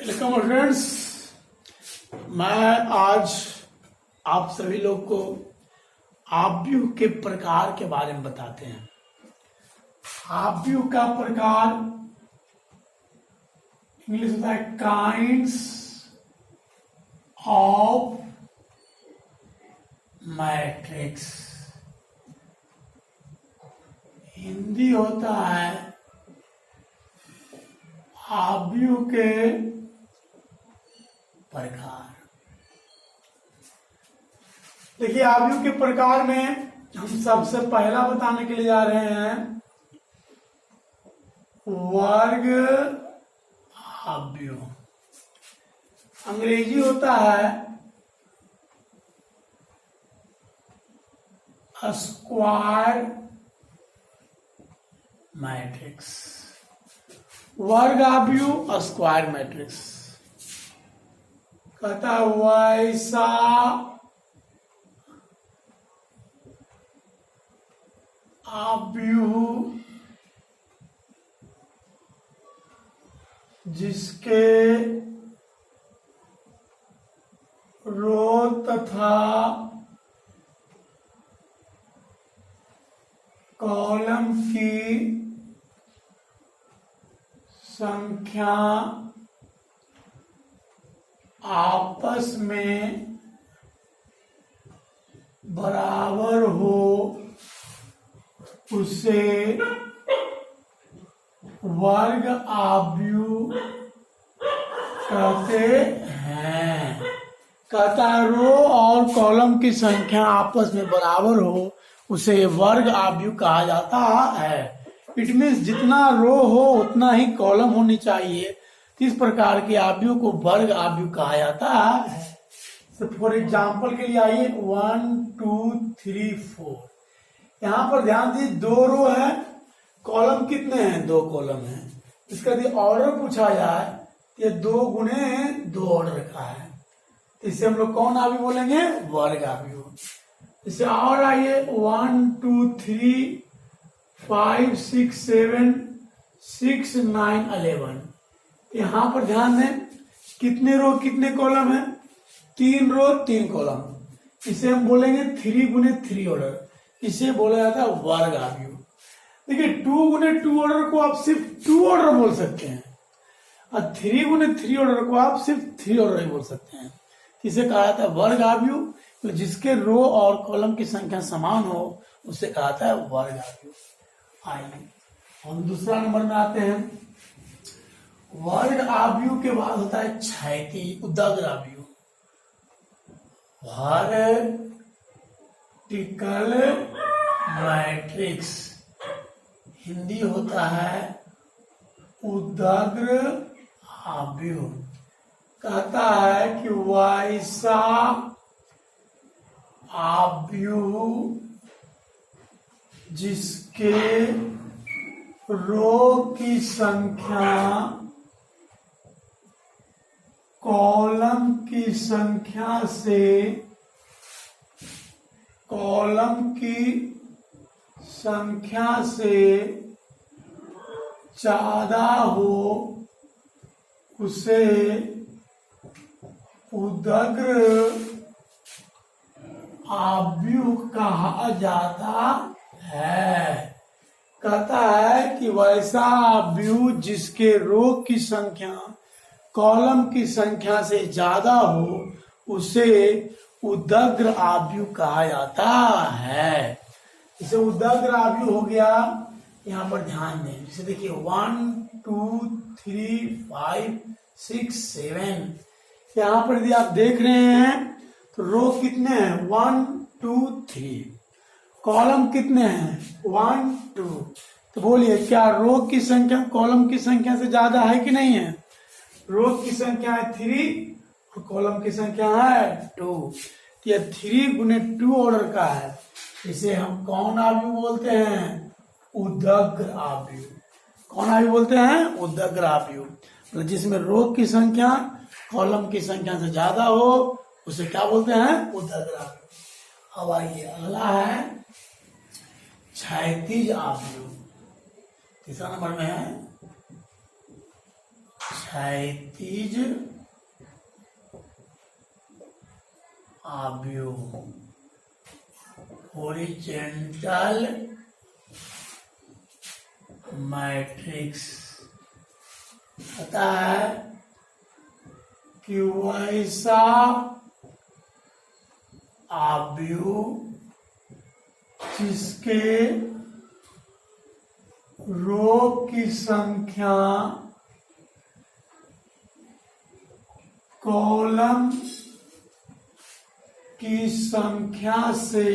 Welcome friends. मैं आज आप सभी लोग को आव्यूह के प्रकार के बारे में बताते हैं। आव्यूह का प्रकार इंग्लिश होता है काइंड्स ऑफ मैट्रिक्स, हिंदी होता है आव्यूह के प्रकार। देखिए, आव्यूह के प्रकार में हम सबसे पहला बताने के लिए जा रहे हैं वर्ग आव्यूह। अंग्रेजी होता है स्क्वायर मैट्रिक्स। वर्ग आव्यूह स्क्वायर मैट्रिक्स कहता है वैसा आव्यूह जिसके रो तथा कॉलम की संख्या आपस में बराबर हो उसे वर्ग आव्यूह कहते हैं। कहता है रो और कॉलम की संख्या आपस में बराबर हो उसे वर्ग आव्यूह कहा जाता है। इट मीन्स जितना रो हो उतना ही कॉलम होनी चाहिए। इस प्रकार के आव्यूह को वर्ग आव्यूह कहा जाता है। तो फॉर एग्जाम्पल के लिए आइए 1 2 3 4। यहाँ पर ध्यान दीजिए, दो रो है, कॉलम कितने हैं? दो कॉलम है। इसका यदि ऑर्डर पूछा जाए ये 2 गुणे 2 ऑर्डर का है, तो इसे हम लोग कौन आव्यूह बोलेंगे? वर्ग आव्यूह। इसे और आइए 1 2 3 5 6 7 6 9 11। यहां पर ध्यान दें, कितने रो कितने कॉलम है? 3 रो 3 कॉलम। इसे हम बोलेंगे 3 गुने 3 ऑर्डर। इसे बोला जाता है वर्ग आव्यूह। देखिए, 2 गुने 2 ऑर्डर को आप सिर्फ 2 ऑर्डर बोल सकते हैं और 3 गुने 3 ऑर्डर को आप सिर्फ 3 ऑर्डर ही बोल सकते हैं। इसे कहा जाता है वर्ग आव्यूह। तो जिसके रो और कॉलम की संख्या समान हो उसे कहा जाता है वर्ग आव्यूह। आइए हम दूसरा नंबर में आते हैं। वर्ग आव्यूह के बाद होता है क्षैतिज उदग्र आव्यूह। वर्टिकल मैट्रिक्स, हिंदी होता है उदग्र आव्यूह। कहता है कि वैसा आव्यूह जिसके रो की संख्या कॉलम की संख्या से ज्यादा हो उसे उदग्र आव्यूह कहा जाता है। कहता है कि वैसा आव्यूह जिसके रो की संख्या कॉलम की संख्या से ज्यादा हो उसे उदग्र आव्यूह कहा जाता है। इसे उदग्र आव्यूह हो गया। यहाँ पर ध्यान दें, जैसे देखिए 1 2 3 5 6 7। यहाँ पर यदि आप देख रहे हैं तो रो कितने हैं? 1 2 3। कॉलम कितने हैं? 1 2। तो बोलिए, क्या रो की संख्या कॉलम की संख्या से ज्यादा है कि नहीं है? रो की संख्या है 3 और कॉलम की संख्या है 2। तो यह 3 गुने 2 ऑर्डर का है। इसे हम कौन आव्यूह बोलते हैं? उदग्र आव्यूह। कौन आव्यूह बोलते हैं? उदग्र आव्यूह। तो जिसमें रो की संख्या कॉलम की संख्या से ज्यादा हो उसे क्या बोलते हैं? उदग्र आव्यूह। अब आइए अगला है क्षैतिज आव्यूह। तीसरा नंबर में है क्षैतिज आव्यूह, हॉरिजॉन्टल मैट्रिक्स। पता है कि वैसा आव्यूह जिसके रो की संख्या कॉलम की संख्या से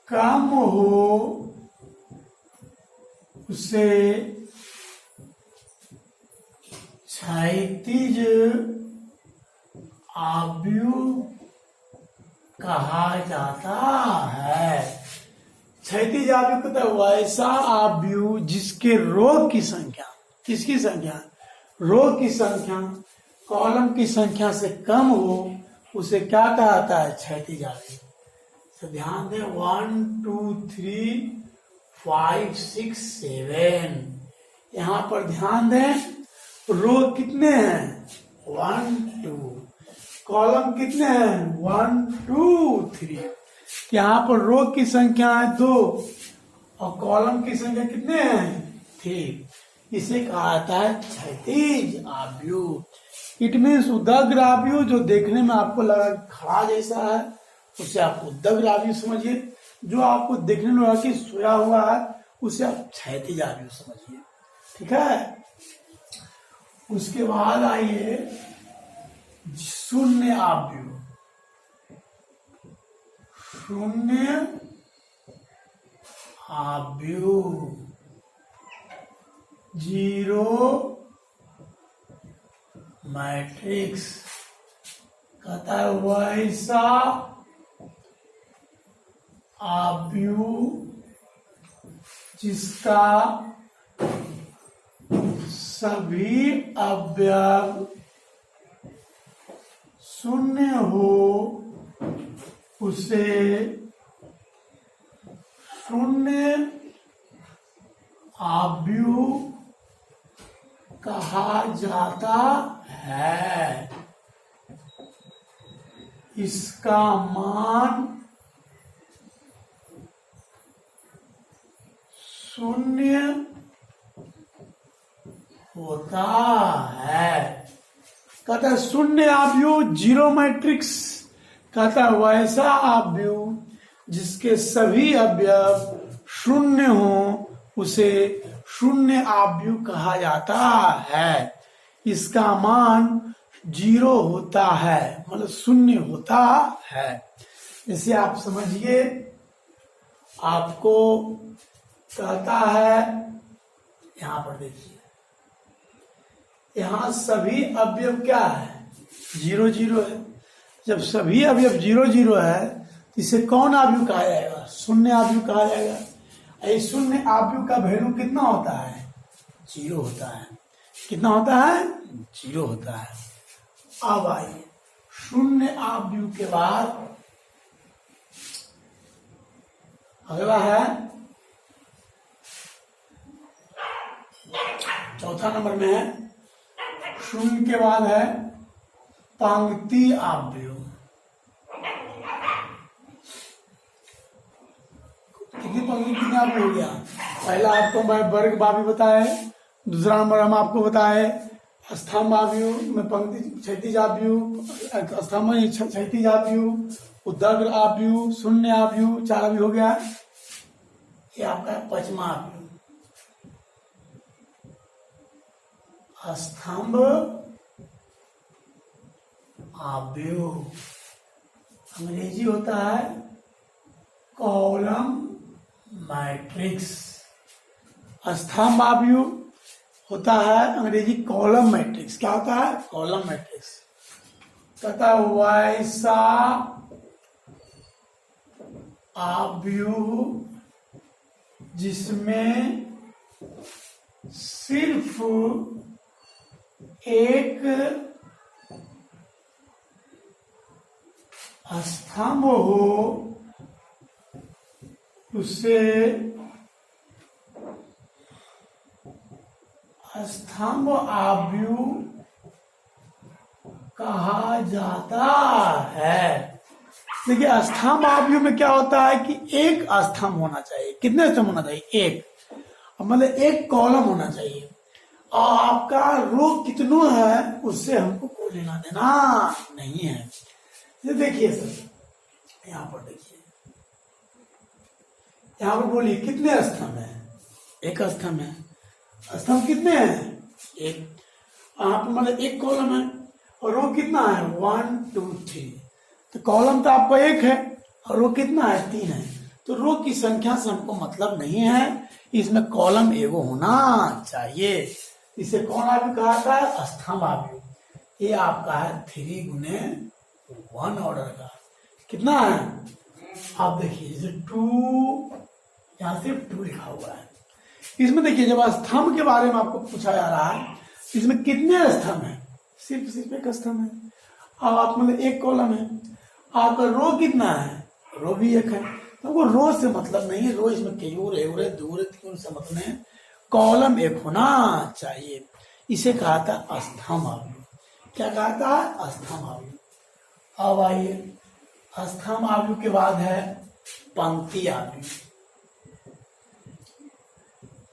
कम हो उसे क्षैतिज आव्यूह कहा जाता है। क्षैतिज आव्यूह कहता है वैसा आव्यूह जिसके रो की संख्या, किसकी संख्या, रो की संख्या कॉलम की संख्या से कम हो उसे क्या कहा जाता है, क्षैतिज आव्यूह। तो ध्यान दें 1 2 3 5 6 7, यहां पर ध्यान दें रो कितने हैं 1 2, कॉलम कितने हैं 1 2 3। यहाँ पर रो की संख्या है 2 और कॉलम की संख्या कितने हैं 3। इसे कहा जाता है क्षैतिज आव्यूह। इट मीन्स उदग्र आव्यूह जो देखने में आपको लगा खड़ा जैसा है उसे आप उदग्र आव्यूह समझिए, जो आपको देखने में लगा कि सोया हुआ है उसे आप क्षैतिज आव्यूह समझिए। ठीक है, उसके बाद आइए शून्य आव्यूह। शून्य आव्यूह, जीरो मैट्रिक्स कहता है वैसा आव्यूह जिसका सभी अवयव शून्य हो उसे शून्य आव्यूह कहा जाता है। इसका मान शून्य होता है। कहता है शून्य आव्यूह जीरो मैट्रिक्स कहता है वैसा आव्यूह जिसके सभी अवयव शून्य हो उसे शून्य आव्यूह कहा जाता है। इसका मान 0 होता है, मतलब शून्य होता है। इसे आप समझिए, आपको कहता है यहां पर देखिए, यहां सभी अवयव क्या है 0 0 है। जब सभी अवयव 0 0 है तो इसे कौन आव्यूह कहा जाएगा, शून्य आव्यूह कहा जाएगा। इस शून्य आव्यूह का वैल्यू कितना होता है 0 होता है। कितना होता है 0 होता है। अब आइए शून्य आव्यूह के बाद अगला है चौथा नंबर में है, शून्य के बाद है पंक्ति आव्यूह। कितनी पंक्ति कितने आव्यूह हो गया, पहला आपको मैं वर्ग आव्यूह बताए, दूसरा नंबर हम आपको बताए स्तंभ आव्यूह में पंक्ति क्षैतिज आव्यूह, स्तंभ क्षैतिज आव्यूह, उदग्र आव्यूह, शून्य आव्यूह, 4 आव्यूह हो गया। ये आपका पचमा आव्यूह। स्तंभ आव्यूह अंग्रेजी होता है कॉलम मैट्रिक्स। स्तंभ आव्यूह होता है अंग्रेजी कॉलम मैट्रिक्स। क्या होता है कॉलम मैट्रिक्स। कहता वैसा आव्यूह जिसमें सिर्फ एक स्तंभ हो उसे स्तंभ आव्यूह कहा जाता है। देखिए स्तंभ आव्यूह में क्या होता है कि एक स्तंभ होना चाहिए। कितने स्तंभ होना चाहिए? एक। मतलब एक कॉलम होना चाहिए और आपका रो कितनो है उससे हमको कोई लेना देना नहीं है। ये देखिए सर, यहाँ पर देखिए, यहाँ पर बोलिए कितने स्तंभ है? एक स्तंभ है। स्तंभ कितने हैं? एक। यहाँ पर मतलब एक कॉलम है और रो कितना है? 1 2 3। तो कॉलम तो आपका एक है और रो कितना है? 3 है। तो रो की संख्या से हमको मतलब नहीं है, इसमें कॉलम एगो होना चाहिए। इसे कौन आव्यूह कहा जाता है? स्तंभ आव्यूह। ये आपका है 3 गुने 1 ऑर्डर का। कितना है? आप देखिए जैसे 2, यहाँ सिर्फ 2 लिखा हुआ है। इसमें देखिए जब स्तंभ के बारे में आपको पूछा जा रहा है, इसमें कितने स्तंभ है? सिर्फ एक स्तंभ है। आप मतलब एक कॉलम है। आपका रो कितना है? रो भी एक है। तो वो रो से मतलब नहीं है, रो इसमें केयूर एवरे दूर तीन से मतलब नहीं है, कॉलम एक होना चाहिए। इसे कहा था स्तंभ आव्यूह। क्या कहा था? स्तंभ आव्यूह। अब आइए स्तंभ आव्यूह के बाद है पंक्ति आव्यूह।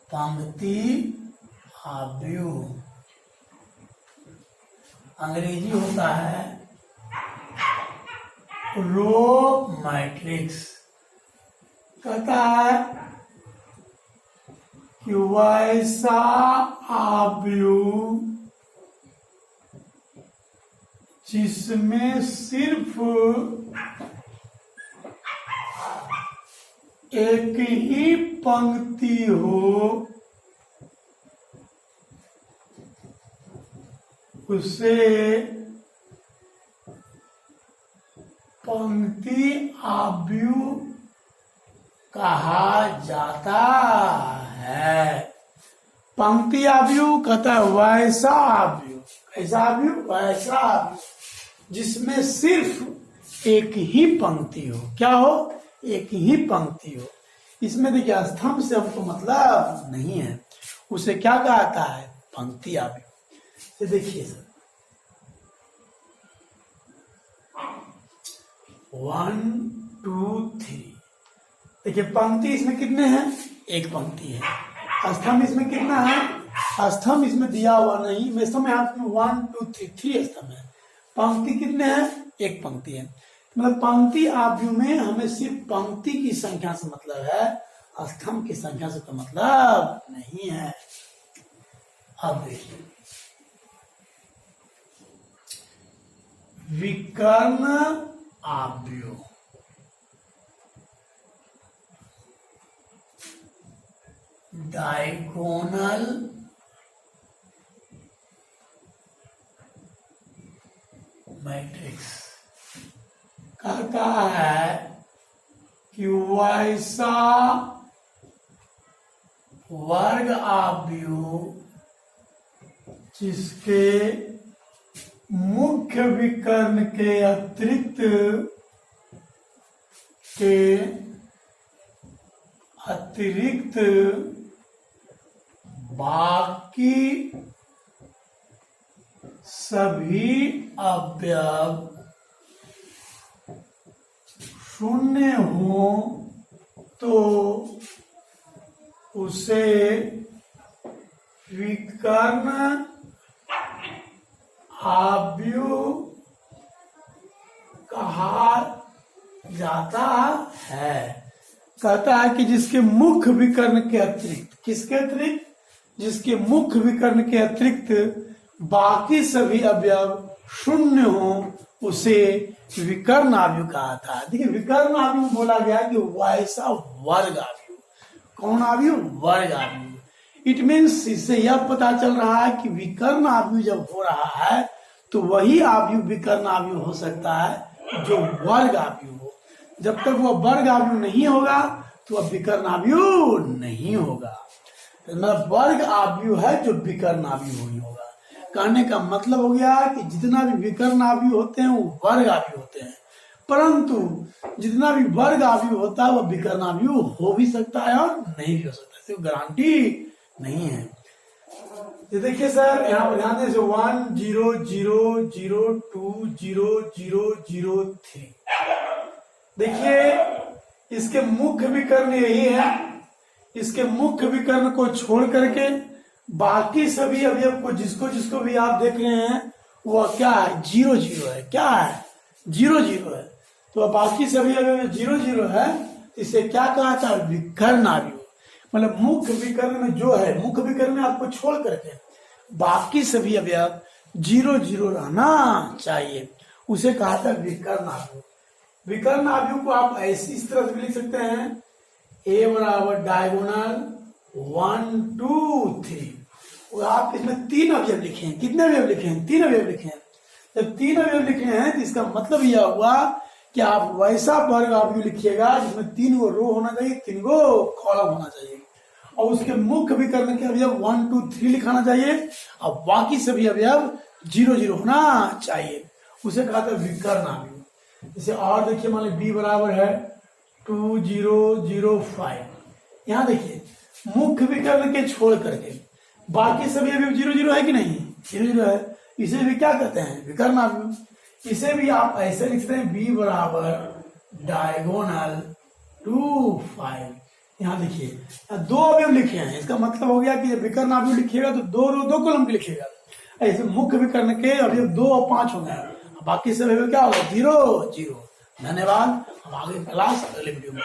पंक्ति आव्यूह अंग्रेजी होता है रो मैट्रिक्स। कहता है कि वैसा आव्यूह जिसमें सिर्फ एक ही पंक्ति हो उसे पंक्ति आव्यूह कहा जाता है। पंक्ति आव्यूह कहता है वैसा आव्यूह। ऐसा आव्यूह? वैसा आव्यूह जिसमें सिर्फ एक ही पंक्ति हो। क्या हो? एक ही पंक्ति हो। इसमें देखिए स्तंभ से हमको मतलब नहीं है, उसे क्या कहा जाता है? पंक्ति आव्यूह। ये देखिए सर 1 2 3। देखिए पंक्ति इसमें कितने हैं? एक पंक्ति है। स्तंभ इसमें कितना है? स्तंभ इसमें दिया हुआ नहीं, मैं समय आपको 1 2 3 3 स्तंभ है। पंक्ति कितने हैं? एक पंक्ति है। मतलब पंक्ति आव्यूह में हमें सिर्फ पंक्ति की संख्या से मतलब है, स्तंभ की संख्या से तो मतलब नहीं है। अब देखिए विकर्ण आव्यूह। डायगोनल मैट्रिक्स कहता है कि वैसा वर्ग आव्यूह जिसके मुख्य विकर्ण के अतिरिक्त बाकी सभी अवयव शून्य हो तो उसे विकर्ण आव्यूह कहा जाता है। कहता है कि जिसके मुख्य विकर्ण के अतिरिक्त, किसके अतिरिक्त? जिसके मुख्य विकर्ण के अतिरिक्त बाकी सभी अवयव शून्य हो उसे विकर्ण आव्यूह कहा था। देखिए विकर्ण आव्यूह बोला गया कि वैसा वर्ग आव्यूह। कौन आव्यूह? वर्ग आव्यूह। इट मीन्स इससे यह पता चल रहा है कि विकर्ण आव्यूह जब हो रहा है तो वही आव्यूह विकर्ण आव्यूह हो सकता है जो वर्ग आव्यूह हो। जब तक वह वर्ग आव्यूह नहीं होगा तो वह विकर्ण आव्यूह नहीं होगा। मतलब वर्ग आव्यूह है जो विकर्ण आव्यूह नहीं होगा। कहने का मतलब हो गया कि जितना भी विकर्ण आव्यूह होते हैं वो वर्ग आव्यूह होते हैं, परंतु जितना भी वर्ग आव्यूह होता है वह विकर्ण आव्यूह हो भी सकता है और नहीं भी हो सकता है, गारंटी नहीं है। ये देखिए सर, यहाँ पर ध्यान दीजिए 1 0 0 0 2 0 0 0 3। देखिए इसके मुख्य विकर्ण यही है। इसके मुख्य विकर्ण को छोड़ करके बाकी सभी अवयव को जिसको जिसको भी आप देख रहे हैं वह क्या है, 0 0 है। क्या है, 0 0 है। तो बाकी सभी अवयव 0 0 है, इसे क्या कहा था, विकर्ण अवयव। मतलब मुख्य विकर्ण में जो है, मुख्य विकर्ण में आपको छोड़ करके बाकी सभी अवयव 0 0 रहना चाहिए, उसे कहा था विकर्ण अवयव। विकर्ण अवयव को आप ऐसी इस तरह से लिख सकते हैं, a बराबर डायगोनल 1 2 3। और आप इसमें 3 अवयव लिखे हैं। कितने अवयव लिखे हैं, 3 अवयव लिखे हैं। जब 3 अवयव लिखे हैं तो इसका मतलब यह हुआ कि आप वैसा वर्ग अवयव लिखिएगा जिसमें 3 गो रो होना चाहिए, 3 गो कॉलम होना चाहिए, और उसके मुख्य विकर्ण के अवयव 1 2 3 लिखाना चाहिए, और बाकी सभी अवयव 0 0 होना चाहिए, उसे कहा था विकर्ण अवयव। इसे और देखिए, मान लीजिए b बराबर है 2 0 0 5। यहाँ देखिए मुख्य विकर्ण के छोड़ करके बाकी सभी अवयव 0 0 है कि नहीं, 0 0 है। इसे भी क्या कहते हैं, विकर्ण अवयव। इसे भी आप ऐसे लिखते हैं, b बराबर डायगोनल 2 5। यहाँ देखिए 2 अवयव लिखे हैं, इसका मतलब हो गया कि जब विकर्ण अवयव लिखिएगा तो 2 रो 2 कॉलम के लिखिएगा। ऐसे मुख्य विकर्ण के अवयव 2 और 5 हो गए, बाकी सब अवयव क्या होगा, 0 0। धन्यवाद। हम आगे क्लास अगले वीडियो में